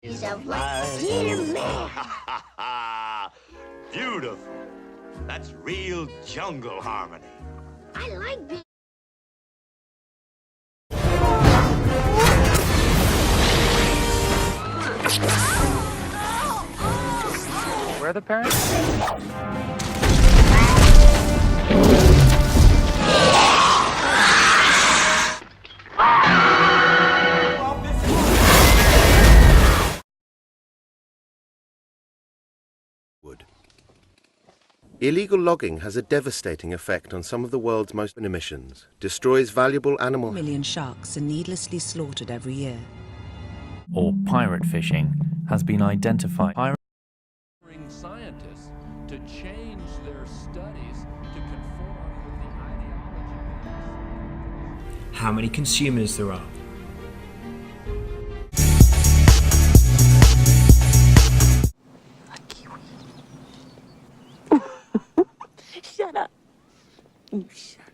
Of life. Dear man. Beautiful. That's real jungle harmony. I like being. Where are the parents? Illegal logging has a devastating effect on some of the world's most emissions, destroys valuable animal... million sharks are needlessly slaughtered every year. Or pirate fishing has been identified. Scientists to change their studies to conform with the ideology. How many consumers there are. Shut up. You shut